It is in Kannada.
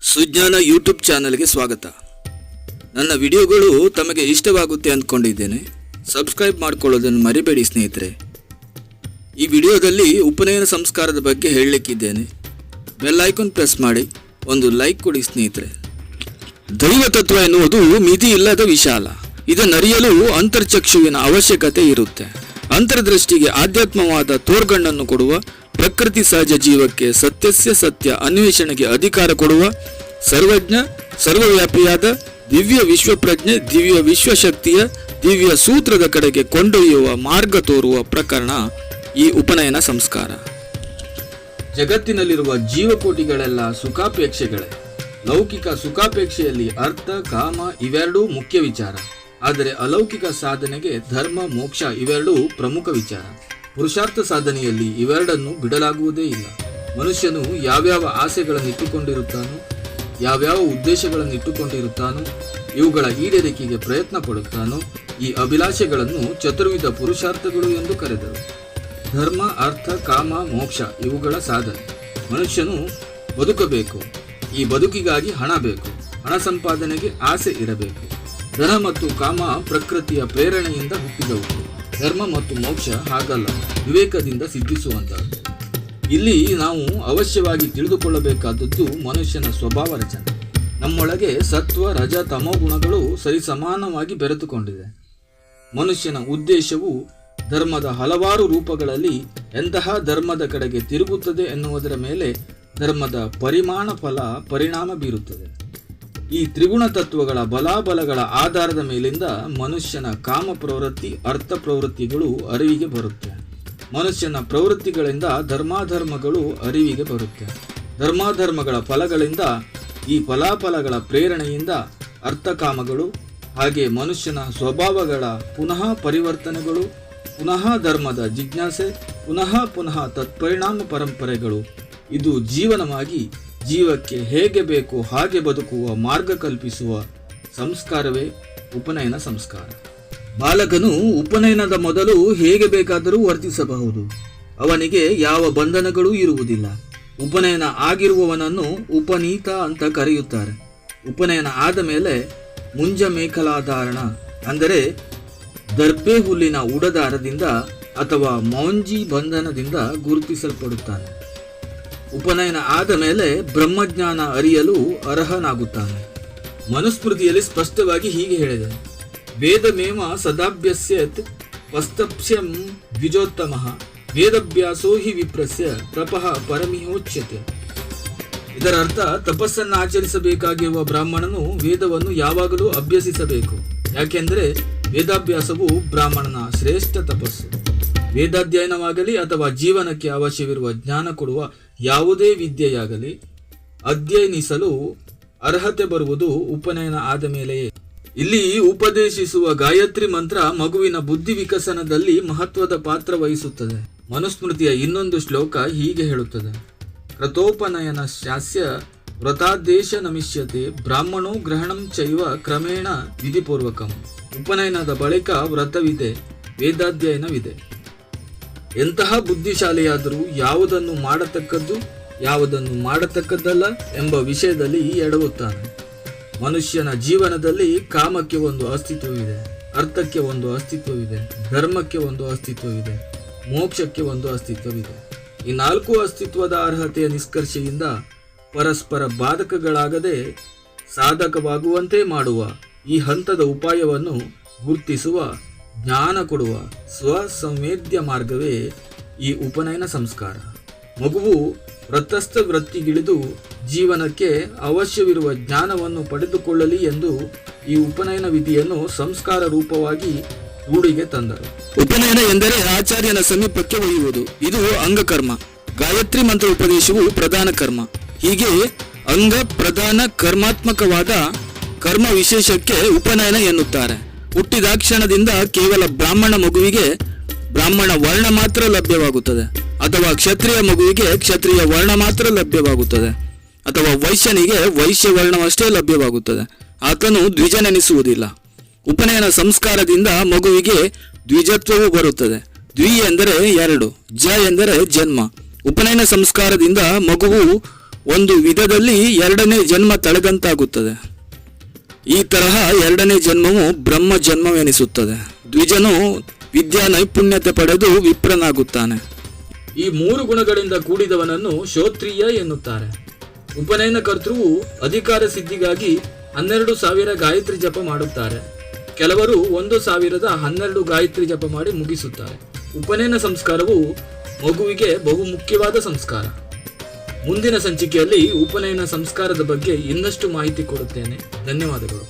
ಸುಜ್ಞಾನ ಯೂಟ್ಯೂಬ್ ಚಾನಲ್ಗೆ ಸ್ವಾಗತ. ನನ್ನ ವಿಡಿಯೋಗಳು ತಮಗೆ ಇಷ್ಟವಾಗುತ್ತೆ ಅಂದ್ಕೊಂಡಿದ್ದೇನೆ. ಸಬ್ಸ್ಕ್ರೈಬ್ ಮಾಡಿಕೊಳ್ಳೋದನ್ನು ಮರಿಬೇಡಿ ಸ್ನೇಹಿತರೆ. ಈ ವಿಡಿಯೋದಲ್ಲಿ ಉಪನಯನ ಸಂಸ್ಕಾರದ ಬಗ್ಗೆ ಹೇಳಲಿಕ್ಕಿದ್ದೇನೆ. ಬೆಲ್ ಐಕಾನ್ ಪ್ರೆಸ್ ಮಾಡಿ ಒಂದು ಲೈಕ್ ಕೊಡಿ ಸ್ನೇಹಿತರೆ. ದೈವ ತತ್ವ ಎನ್ನುವುದು ಮಿತಿ ಇಲ್ಲದ ವಿಶಾಲ. ಇದನ್ನರಿಯಲು ಅಂತರ್ಚಕ್ಷುವಿನ ಅವಶ್ಯಕತೆ ಇರುತ್ತೆ. ಅಂತರ್ದೃಷ್ಟಿಗೆ ಆಧ್ಯಾತ್ಮವಾದ ತೋರ್ಗಣ್ಣನ್ನು ಕೊಡುವ, ಪ್ರಕೃತಿ ಸಹಜ ಜೀವಕ್ಕೆ ಸತ್ಯಸ್ಯ ಸತ್ಯ ಅನ್ವೇಷಣೆಗೆ ಅಧಿಕಾರ ಕೊಡುವ, ಸರ್ವಜ್ಞ ಸರ್ವವ್ಯಾಪಿಯಾದ ದಿವ್ಯ ವಿಶ್ವಪ್ರಜ್ಞೆ ದಿವ್ಯ ವಿಶ್ವಶಕ್ತಿಯ ದಿವ್ಯ ಸೂತ್ರದ ಕಡೆಗೆ ಕೊಂಡೊಯ್ಯುವ ಮಾರ್ಗ ತೋರುವ ಪ್ರಕರಣ ಈ ಉಪನಯನ ಸಂಸ್ಕಾರ. ಜಗತ್ತಿನಲ್ಲಿರುವ ಜೀವಕೋಟಿಗಳೆಲ್ಲ ಸುಖಾಪೇಕ್ಷೆಗಳೇ. ಲೌಕಿಕ ಸುಖಾಪೇಕ್ಷೆಯಲ್ಲಿ ಅರ್ಥ ಕಾಮ ಇವೆರಡೂ ಮುಖ್ಯ ವಿಚಾರ. ಆದರೆ ಅಲೌಕಿಕ ಸಾಧನೆಗೆ ಧರ್ಮ ಮೋಕ್ಷ ಇವೆರಡೂ ಪ್ರಮುಖ ವಿಚಾರ. ಪುರುಷಾರ್ಥ ಸಾಧನೆಯಲ್ಲಿ ಇವೆರಡನ್ನು ಬಿಡಲಾಗುವುದೇ ಇಲ್ಲ. ಮನುಷ್ಯನು ಯಾವ್ಯಾವ ಆಸೆಗಳನ್ನು ಇಟ್ಟುಕೊಂಡಿರುತ್ತಾನೋ, ಯಾವ್ಯಾವ ಉದ್ದೇಶಗಳನ್ನು ಇಟ್ಟುಕೊಂಡಿರುತ್ತಾನೋ, ಇವುಗಳ ಈಡೇರಿಕೆಗೆ ಪ್ರಯತ್ನ ಪಡುತ್ತಾನೋ, ಈ ಅಭಿಲಾಷೆಗಳನ್ನು ಚತುರ್ವಿಧ ಪುರುಷಾರ್ಥಗಳು ಎಂದು ಕರೆದರು. ಧರ್ಮ ಅರ್ಥ ಕಾಮ ಮೋಕ್ಷ ಇವುಗಳ ಸಾಧನೆ. ಮನುಷ್ಯನು ಬದುಕಬೇಕು. ಈ ಬದುಕಿಗಾಗಿ ಹಣ ಬೇಕು. ಹಣ ಸಂಪಾದನೆಗೆ ಆಸೆ ಇರಬೇಕು. ಧನ ಮತ್ತು ಕಾಮ ಪ್ರಕೃತಿಯ ಪ್ರೇರಣೆಯಿಂದ ಹುಟ್ಟಿದವು. ಧರ್ಮ ಮತ್ತು ಮೋಕ್ಷ ಹಾಗಲ್ಲ, ವಿವೇಕದಿಂದ ಸಿದ್ಧಿಸುವಂತಹದ್ದು. ಇಲ್ಲಿ ನಾವು ಅವಶ್ಯವಾಗಿ ತಿಳಿದುಕೊಳ್ಳಬೇಕಾದದ್ದು ಮನುಷ್ಯನ ಸ್ವಭಾವ ರಚನೆ. ನಮ್ಮೊಳಗೆ ಸತ್ವ ರಜ ತಮೋ ಗುಣಗಳು ಸರಿಸಮಾನವಾಗಿ ಬೆರೆತುಕೊಂಡಿದೆ. ಮನುಷ್ಯನ ಉದ್ದೇಶವು ಧರ್ಮದ ಹಲವಾರು ರೂಪಗಳಲ್ಲಿ ಎಂತಹ ಧರ್ಮದ ಕಡೆಗೆ ತಿರುಗುತ್ತದೆ ಎನ್ನುವುದರ ಮೇಲೆ ಧರ್ಮದ ಪರಿಣಾಮ ಬೀರುತ್ತದೆ. ಈ ತ್ರಿಗುಣ ತತ್ವಗಳ ಬಲಾಬಲಗಳ ಆಧಾರದ ಮೇಲಿಂದ ಮನುಷ್ಯನ ಕಾಮ ಪ್ರವೃತ್ತಿ ಅರ್ಥ ಪ್ರವೃತ್ತಿಗಳು ಅರಿವಿಗೆ ಬರುತ್ತೆ. ಮನುಷ್ಯನ ಪ್ರವೃತ್ತಿಗಳಿಂದ ಧರ್ಮಾಧರ್ಮಗಳು ಅರಿವಿಗೆ ಬರುತ್ತೆ. ಧರ್ಮಾಧರ್ಮಗಳ ಫಲಗಳಿಂದ ಈ ಫಲಾಫಲಗಳ ಪ್ರೇರಣೆಯಿಂದ ಅರ್ಥಕಾಮಗಳು, ಹಾಗೆ ಮನುಷ್ಯನ ಸ್ವಭಾವಗಳ ಪುನಃ ಪರಿವರ್ತನೆಗಳು, ಪುನಃ ಧರ್ಮದ ಜಿಜ್ಞಾಸೆ, ಪುನಃ ತತ್ಪರಿಣಾಮ ಪರಂಪರೆಗಳು. ಇದು ಜೀವನವಾಗಿ ಜೀವಕ್ಕೆ ಹೇಗೆ ಬೇಕು ಹಾಗೆ ಬದುಕುವ ಮಾರ್ಗ ಕಲ್ಪಿಸುವ ಸಂಸ್ಕಾರವೇ ಉಪನಯನ ಸಂಸ್ಕಾರ. ಬಾಲಕನು ಉಪನಯನದ ಮೊದಲು ಹೇಗೆ ಬೇಕಾದರೂ ವರ್ತಿಸಬಹುದು. ಅವನಿಗೆ ಯಾವ ಬಂಧನಗಳೂ ಇರುವುದಿಲ್ಲ. ಉಪನಯನ ಆಗಿರುವವನನ್ನು ಉಪನೀತ ಅಂತ ಕರೆಯುತ್ತಾರೆ. ಉಪನಯನ ಆದ ಮೇಲೆ ಮುಂಜ ಮೇಖಲಾಧಾರಣ ಅಂದರೆ ದರ್ಬೆ ಹುಲ್ಲಿನ ಉಡದಾರದಿಂದ ಅಥವಾ ಮೌಂಜಿ ಬಂಧನದಿಂದ ಗುರುತಿಸಲ್ಪಡುತ್ತಾನೆ. ಉಪನಯನ ಆದ ಮೇಲೆ ಬ್ರಹ್ಮಜ್ಞಾನ ಅರಿಯಲು ಅರ್ಹನಾಗುತ್ತಾನೆ. ಮನುಸ್ಮೃತಿಯಲ್ಲಿ ಸ್ಪಷ್ಟವಾಗಿ ಹೀಗೆ ಹೇಳಿದೆ: ವೇದಮೇವ ಸದಾಭ್ಯಸ್ಯತ್ ಪಸ್ತಪ್ಸ್ಯಂ ದ್ವಿಜೋತ್ತಮಃ ವೇದಭ್ಯಾಸೋ ಹಿ ವಿಪ್ರಸ್ಯ ತಪಃ ಪರಮಿಹೋಚ್ಯತೆ. ಇದರ ಅರ್ಥ, ತಪಸ್ಸನ್ನು ಆಚರಿಸಬೇಕಾಗಿರುವ ಬ್ರಾಹ್ಮಣನು ವೇದವನ್ನು ಯಾವಾಗಲೂ ಅಭ್ಯಸಿಸಬೇಕು. ಯಾಕೆಂದರೆ ವೇದಾಭ್ಯಾಸವು ಬ್ರಾಹ್ಮಣನ ಶ್ರೇಷ್ಠ ತಪಸ್ಸು. ವೇದಾಧ್ಯಯನವಾಗಲಿ ಅಥವಾ ಜೀವನಕ್ಕೆ ಅವಶ್ಯವಿರುವ ಜ್ಞಾನ ಕೊಡುವ ಯಾವುದೇ ವಿದ್ಯೆಯಾಗಲಿ ಅಧ್ಯಯನಿಸಲು ಅರ್ಹತೆ ಬರುವುದು ಉಪನಯನ ಆದ ಮೇಲೆಯೇ. ಇಲ್ಲಿ ಉಪದೇಶಿಸುವ ಗಾಯತ್ರಿ ಮಂತ್ರ ಮಗುವಿನ ಬುದ್ಧಿ ವಿಕಸನದಲ್ಲಿ ಮಹತ್ವದ ಪಾತ್ರ ವಹಿಸುತ್ತದೆ. ಮನುಸ್ಮೃತಿಯ ಇನ್ನೊಂದು ಶ್ಲೋಕ ಹೀಗೆ ಹೇಳುತ್ತದೆ: ಕ್ರತೋಪನಯನ ಶಾಸ್ಯ ವ್ರತಾದೇಶ ನಮಿಷ್ಯತೆ ಬ್ರಾಹ್ಮಣೋ ಗ್ರಹಣಂ ಚೈವ ಕ್ರಮೇಣ ವಿಧಿಪೂರ್ವಕಂ. ಉಪನಯನದ ಬಳಿಕ ವ್ರತವಿದೆ, ವೇದಾಧ್ಯಯನವಿದೆ. ಎಂತಹ ಬುದ್ಧಿಶಾಲಿಯಾದರೂ ಯಾವುದನ್ನು ಮಾಡತಕ್ಕದ್ದು ಯಾವುದನ್ನು ಮಾಡತಕ್ಕದ್ದಲ್ಲ ಎಂಬ ವಿಷಯದಲ್ಲಿ ಎಡವುತ್ತಾನೆ. ಮನುಷ್ಯನ ಜೀವನದಲ್ಲಿ ಕಾಮಕ್ಕೆ ಒಂದು ಅಸ್ತಿತ್ವವಿದೆ, ಅರ್ಥಕ್ಕೆ ಒಂದು ಅಸ್ತಿತ್ವವಿದೆ, ಧರ್ಮಕ್ಕೆ ಒಂದು ಅಸ್ತಿತ್ವವಿದೆ, ಮೋಕ್ಷಕ್ಕೆ ಒಂದು ಅಸ್ತಿತ್ವವಿದೆ. ಈ ನಾಲ್ಕು ಅಸ್ತಿತ್ವದ ಅರ್ಹತೆಯ ನಿಷ್ಕರ್ಷೆಯಿಂದ ಪರಸ್ಪರ ಬಾಧಕಗಳಾಗದೆ ಸಾಧಕವಾಗುವಂತೆ ಮಾಡುವ ಈ ಹಂತದ ಉಪಾಯವನ್ನು ಗುರುತಿಸುವ, ಜ್ಞಾನ ಕೊಡುವ ಸ್ವಸಂವೇದ್ಯ ಮಾರ್ಗವೇ ಈ ಉಪನಯನ ಸಂಸ್ಕಾರ. ಮಗುವು ವ್ರತಸ್ಥ ವೃತ್ತಿಗಿಳಿದು ಜೀವನಕ್ಕೆ ಅವಶ್ಯವಿರುವ ಜ್ಞಾನವನ್ನು ಪಡೆದುಕೊಳ್ಳಲಿ ಎಂದು ಈ ಉಪನಯನ ವಿಧಿಯನ್ನು ಸಂಸ್ಕಾರ ರೂಪವಾಗಿ ರೂಢಿಗೆ ತಂದರು. ಉಪನಯನ ಎಂದರೆ ಆಚಾರ್ಯನ ಸಮೀಪಕ್ಕೆ ಒಯ್ಯುವುದು. ಇದು ಅಂಗಕರ್ಮ. ಗಾಯತ್ರಿ ಮಂತ್ರ ಉಪದೇಶವು ಪ್ರಧಾನ ಕರ್ಮ. ಹೀಗೆ ಅಂಗ ಪ್ರಧಾನ ಕರ್ಮಾತ್ಮಕವಾದ ಕರ್ಮ ವಿಶೇಷಕ್ಕೆ ಉಪನಯನ ಎನ್ನುತ್ತಾರೆ. ಹುಟ್ಟಿದಾಕ್ಷಣದಿಂದ ಕೇವಲ ಬ್ರಾಹ್ಮಣ ಮಗುವಿಗೆ ಬ್ರಾಹ್ಮಣ ವರ್ಣ ಮಾತ್ರ ಲಭ್ಯವಾಗುತ್ತದೆ, ಅಥವಾ ಕ್ಷತ್ರಿಯ ಮಗುವಿಗೆ ಕ್ಷತ್ರಿಯ ವರ್ಣ ಮಾತ್ರ ಲಭ್ಯವಾಗುತ್ತದೆ, ಅಥವಾ ವೈಶ್ಯನಿಗೆ ವೈಶ್ಯ ವರ್ಣವಷ್ಟೇ ಲಭ್ಯವಾಗುತ್ತದೆ. ಆತನು ದ್ವಿಜನೆನಿಸುವುದಿಲ್ಲ. ಉಪನಯನ ಸಂಸ್ಕಾರದಿಂದ ಮಗುವಿಗೆ ದ್ವಿಜತ್ವವು ಬರುತ್ತದೆ. ದ್ವಿ ಎಂದರೆ ಎರಡು, ಜ ಎಂದರೆ ಜನ್ಮ. ಉಪನಯನ ಸಂಸ್ಕಾರದಿಂದ ಮಗುವು ಒಂದು ವಿಧದಲ್ಲಿ ಎರಡನೇ ಜನ್ಮ ತಳೆದಂತಾಗುತ್ತದೆ. ಈ ತರಹ ಎರಡನೇ ಜನ್ಮವು ಬ್ರಹ್ಮ ಜನ್ಮವೆನಿಸುತ್ತದೆ. ದ್ವಿಜನು ವಿದ್ಯಾ ನೈಪುಣ್ಯತೆ ಪಡೆದು ವಿಪ್ರನಾಗುತ್ತಾನೆ. ಈ 3 ಗುಣಗಳಿಂದ ಕೂಡಿದವನನ್ನು ಶ್ರೋತ್ರಿಯ ಎನ್ನುತ್ತಾರೆ. ಉಪನಯನ ಕರ್ತೃವು ಅಧಿಕಾರ ಸಿದ್ಧಿಗಾಗಿ 12,000 ಗಾಯತ್ರಿ ಜಪ ಮಾಡುತ್ತಾರೆ. ಕೆಲವರು 1,012 ಗಾಯತ್ರಿ ಜಪ ಮಾಡಿ ಮುಗಿಸುತ್ತಾರೆ. ಉಪನಯನ ಸಂಸ್ಕಾರವು ಮಗುವಿಗೆ ಬಹು ಮುಖ್ಯವಾದ ಸಂಸ್ಕಾರ. ಮುಂದಿನ ಸಂಚಿಕೆಯಲ್ಲಿ ಉಪನಯನ ಸಂಸ್ಕಾರದ ಬಗ್ಗೆ ಇನ್ನಷ್ಟು ಮಾಹಿತಿ ಕೊಡುತ್ತೇನೆ. ಧನ್ಯವಾದಗಳು.